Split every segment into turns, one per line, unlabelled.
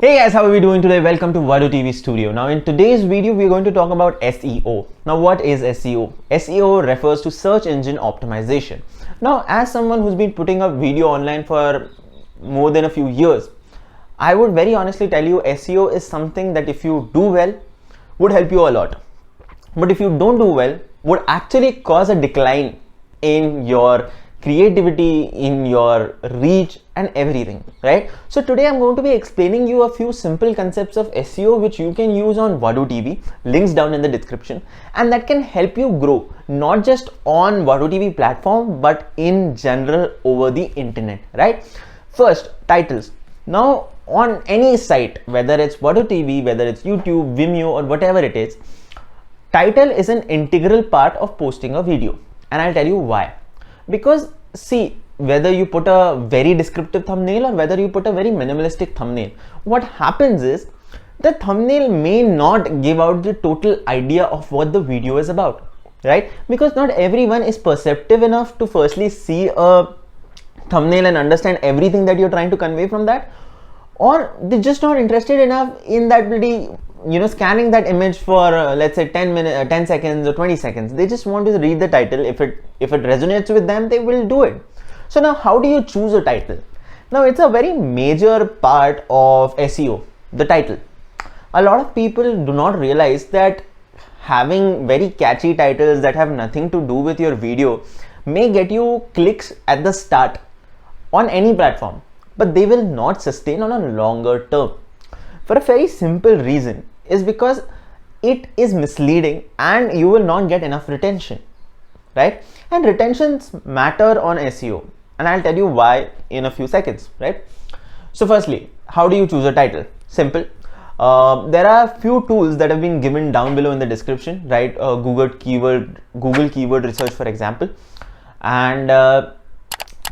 Hey guys, how are we doing today? Welcome to Vodoo TV Studio. Now in today's video, we're going to talk about SEO. Now what is SEO? SEO refers to search engine optimization. Now as someone who's been putting up video online for more than a few years, I would very honestly tell you SEO is something that if you do well, would help you a lot. But if you don't do well, would actually cause a decline in your creativity, in your reach and everything, right? So today I'm going to be explaining you a few simple concepts of SEO which you can use on Vodoo TV, links down in the description, and that can help you grow not just on Vodoo TV platform but in general over the internet, right? First, titles. Now on any site, whether it's Vodoo TV, whether it's YouTube, Vimeo or whatever it is, title is an integral part of posting a video, and I'll tell you why. Because see, whether you put a very descriptive thumbnail or whether you put a very minimalistic thumbnail, what happens is the thumbnail may not give out the total idea of what the video is about, right? Because not everyone is perceptive enough to firstly see a thumbnail and understand everything that you're trying to convey from that, or they're just not interested enough in that really, scanning that image for let's say 10 seconds or 20 seconds. They just want to read the title. If it resonates with them, they will do it. So now how do you choose a title? Now it's a very major part of SEO, the title. A lot of people do not realize that having very catchy titles that have nothing to do with your video may get you clicks at the start on any platform, but they will not sustain on a longer term. For a very simple reason, is because it is misleading and you will not get enough retention, right? And retentions matter on SEO, and I'll tell you why in a few seconds, right? So firstly, how do you choose a title? Simple. There are a few tools that have been given down below in the description, right? Google keyword research, for example, and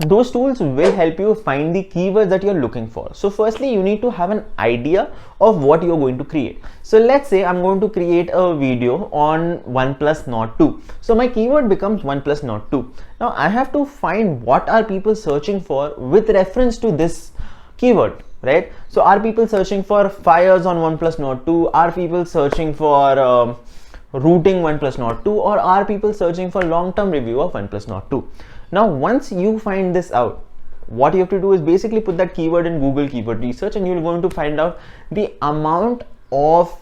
those tools will help you find the keywords that you're looking for. So firstly, you need to have an idea of what you're going to create. So let's say I'm going to create a video on OnePlus Nord 2. So my keyword becomes OnePlus Nord 2. Now I have to find what are people searching for with reference to this keyword, right? So are people searching for fires on OnePlus Nord 2? Are people searching for routing OnePlus Nord 2? Or are people searching for long-term review of OnePlus Nord 2? Now, once you find this out, what you have to do is basically put that keyword in Google keyword research, and you're going to find out the amount of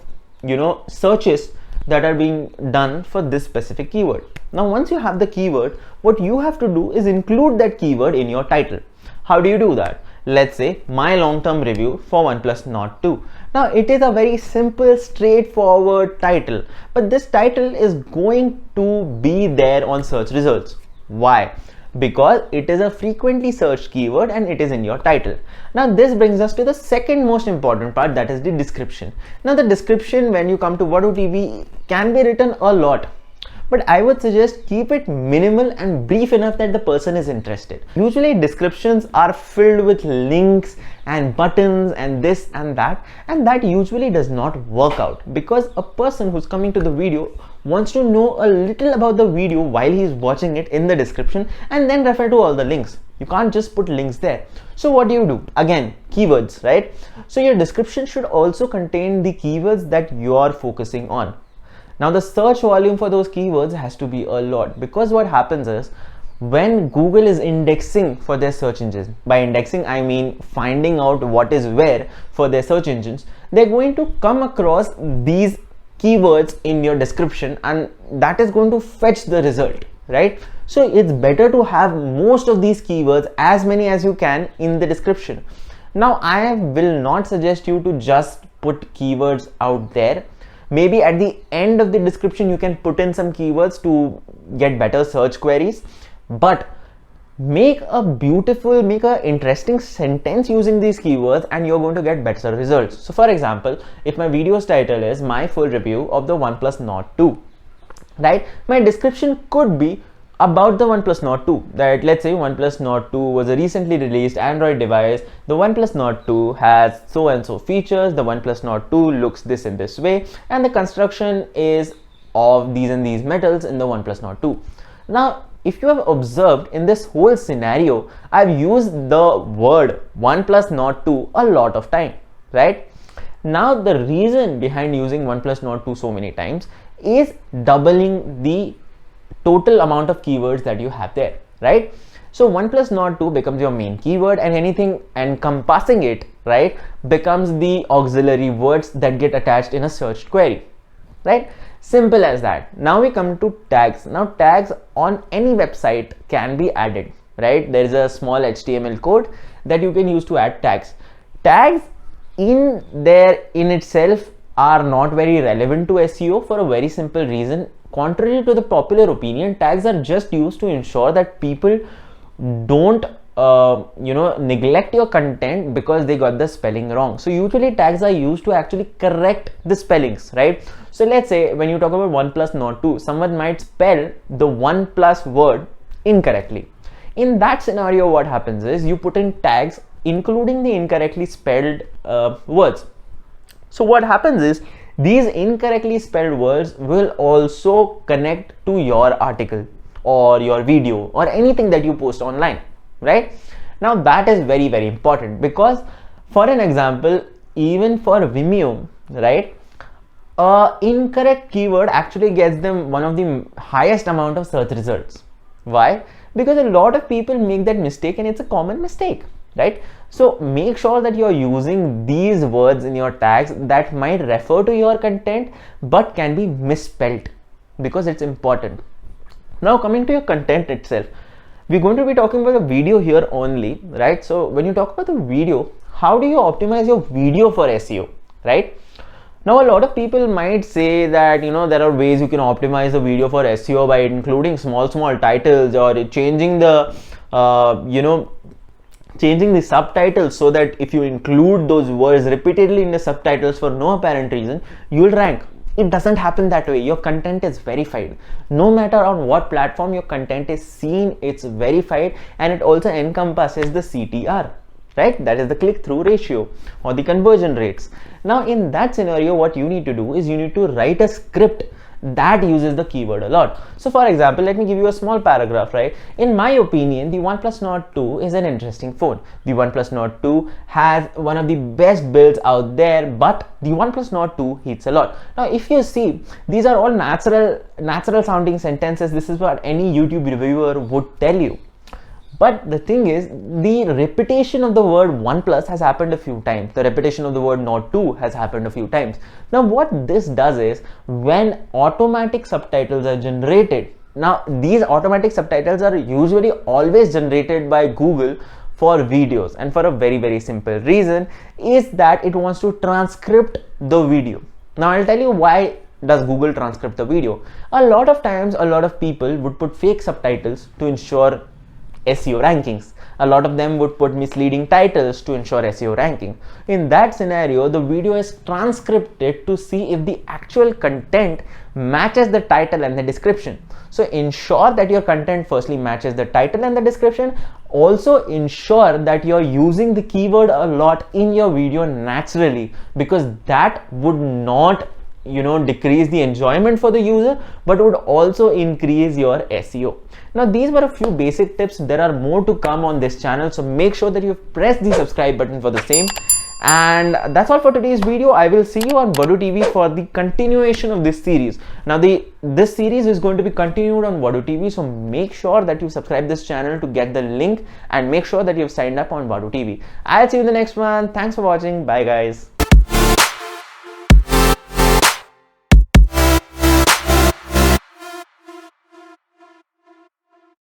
searches that are being done for this specific keyword. Now, once you have the keyword, what you have to do is include that keyword in your title. How do you do that? Let's say my long-term review for OnePlus Nord 2. Now, it is a very simple, straightforward title, but this title is going to be there on search results. Why? Because it is a frequently searched keyword and it is in your title. Now this brings us to the second most important part, that is the description. Now the description, when you come to Vodoo TV, can be written a lot, but I would suggest keep it minimal and brief enough that the person is interested. Usually descriptions are filled with links and buttons and this and that usually does not work out, because a person who's coming to the video wants to know a little about the video while he's watching it in the description and then refer to all the links. You can't just put links there. So what do? Again, keywords, right? So your description should also contain the keywords that you are focusing on. Now the search volume for those keywords has to be a lot, because what happens is when Google is indexing for their search engines, by indexing I mean finding out what is where for their search engines, they're going to come across these keywords in your description, and that is going to fetch the result, right? So it's better to have most of these keywords, as many as you can, in the description. Now I will not suggest you to just put keywords out there. Maybe at the end of the description you can put in some keywords to get better search queries, but make a interesting sentence using these keywords and you're going to get better results. So for example, if my video's title is my full review of the OnePlus Nord 2, right, my description could be about the OnePlus Nord 2, that let's say OnePlus Nord 2 was a recently released Android device. The OnePlus Nord 2 has so and so features. The OnePlus Nord 2 looks this in this way, and the construction is of these and these metals in the OnePlus Nord 2. Now if you have observed in this whole scenario, I've used the word OnePlus Nord 2 a lot of time, right? Now the reason behind using 1 plus not 2 so many times is doubling the total amount of keywords that you have there, right? So 1 plus not 2 becomes your main keyword, and anything encompassing it, right, becomes the auxiliary words that get attached in a search query, right? Simple as that. Now we come to tags. Now tags on any website can be added, right? There is a small HTML code that you can use to add tags. Tags in itself are not very relevant to SEO for a very simple reason. Contrary to the popular opinion, tags are just used to ensure that people don't neglect your content because they got the spelling wrong. So usually tags are used to actually correct the spellings, right? So let's say when you talk about 1 plus not 2, someone might spell the 1 plus word incorrectly. In that scenario, what happens is you put in tags including the incorrectly spelled words. So what happens is these incorrectly spelled words will also connect to your article or your video or anything that you post online, right? Now that is very, very important, because for an example, even for Vimeo, right, incorrect keyword actually gets them one of the highest amount of search results. Why? Because a lot of people make that mistake, and it's a common mistake, right? So make sure that you're using these words in your tags that might refer to your content but can be misspelled, because it's important. Now coming to your content itself, we're going to be talking about the video here only, right? So when you talk about the video, how do you optimize your video for SEO, right? Now a lot of people might say that, you know, there are ways you can optimize the video for SEO by including small titles, or changing the changing the subtitles so that if you include those words repeatedly in the subtitles for no apparent reason, you will rank. It doesn't happen that way. Your content is verified. No matter on what platform your content is seen, it's verified, and it also encompasses the CTR, right? That is the click-through ratio or the conversion rates. Now in that scenario, what you need to do is you need to write a script that uses the keyword a lot. So for example, let me give you a small paragraph, right? In my opinion, the 1 plus not 2 is an interesting phone. The 1 plus not 2 has one of the best builds out there, but the 1 plus not 2 hits a lot. Now if you see, these are all natural sounding sentences. This is what any YouTube reviewer would tell you. But the thing is, the repetition of the word 1 plus has happened a few times. The repetition of the word not 2 has happened a few times. Now what this does is, when automatic subtitles are generated, now these automatic subtitles are usually always generated by Google for videos, and for a very, very simple reason is that it wants to transcript the video. Now I'll tell you why does Google transcript the video. A lot of times, a lot of people would put fake subtitles to ensure SEO rankings. A lot of them would put misleading titles to ensure SEO ranking. In that scenario, the video is transcripted to see if the actual content matches the title and the description. So ensure that your content firstly matches the title and the description. Also ensure that you're using the keyword a lot in your video naturally, because that would not decrease the enjoyment for the user, but would also increase your SEO. Now these were a few basic tips. There are more to come on this channel, so make sure that you press the subscribe button for the same. And that's all for today's video. I will see you on Vodoo TV for the continuation of this series. Now this series is going to be continued on Vodoo TV, so make sure that you subscribe this channel to get the link, and make sure that you've signed up on Vodoo TV. I'll see you in the next one. Thanks for watching. Bye guys.